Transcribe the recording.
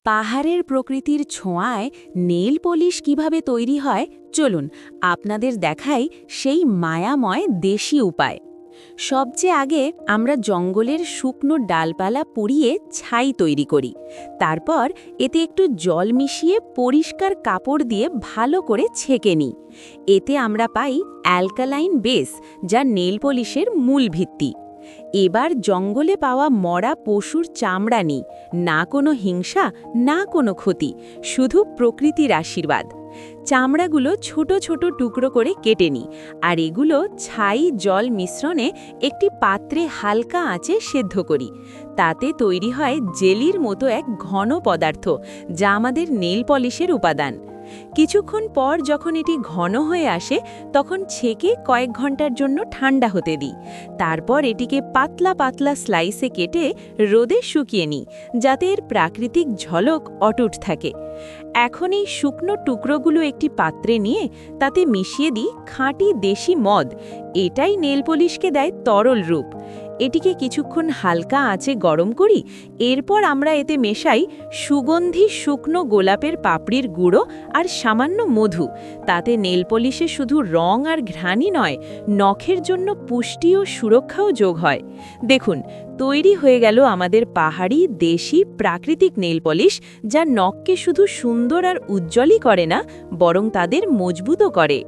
পাহাড়ের প্রকৃতির ছোঁয়ায় নেইল পলিশ কিভাবে তৈরি হয় চলুন আপনাদের দেখাই সেই মায়াময় দেশি উপায়। সবচেয়ে আগে আমরা জঙ্গলের শুকনো ডালপালা পুড়িয়ে ছাই তৈরি করি। তারপর এতে একটু জল মিশিয়ে পরিষ্কার কাপড় দিয়ে ভালো করে ছেঁকে নিই। এতে আমরা পাই অ্যালকালাইন বেস, যা নেইল পলিশের মূল ভিত্তি। এবার জঙ্গলে পাওয়া মরা পশুর চামড়া নিই, না কোনো হিংসা, না কোনো ক্ষতি, শুধু প্রকৃতির আশীর্বাদ। চামড়াগুলো ছোট ছোট টুকরো করে কেটে নিই, আর এগুলো ছাই জল মিশ্রণে একটি পাত্রে হালকা আঁচে সেদ্ধ করি। তাতে তৈরি হয় জেলির মতো এক ঘন পদার্থ, যা আমাদের নেইল পলিশের উপাদান। কিছুক্ষণ পর যখন এটি ঘন হয়ে আসে তখন ছেঁকে কয়েক ঘন্টার জন্য ঠান্ডা হতে দিই। তারপর এটিকে পাতলা পাতলা স্লাইসে কেটে রোদে শুকিয়ে নিই, যাতে এর প্রাকৃতিক ঝলক অটুট থাকে। এখন এই শুকনো টুকরোগুলো একটি পাত্রে নিয়ে তাতে মিশিয়ে দিই খাঁটি দেশি মদ। এটাই নেল পলিশকে দেয় তরল রূপ। এটিকে কিছুক্ষণ হালকা আঁচে গরম করি। এরপর আমরা এতে মেশাই সুগন্ধি শুকনো গোলাপের পাপড়ির গুঁড়ো আর সামান্য মধু। তাতে নেল পলিশে শুধু রং আর ঘ্রাণই নয়, নখের জন্য পুষ্টি ও সুরক্ষাও যোগ হয়। দেখুন, তৈরি হয়ে গেল আমাদের পাহাড়ি দেশি প্রাকৃতিক নেল পলিশ, যা নখকে শুধু সুন্দর আর উজ্জ্বলই করে না, বরং তাদের মজবুতও করে।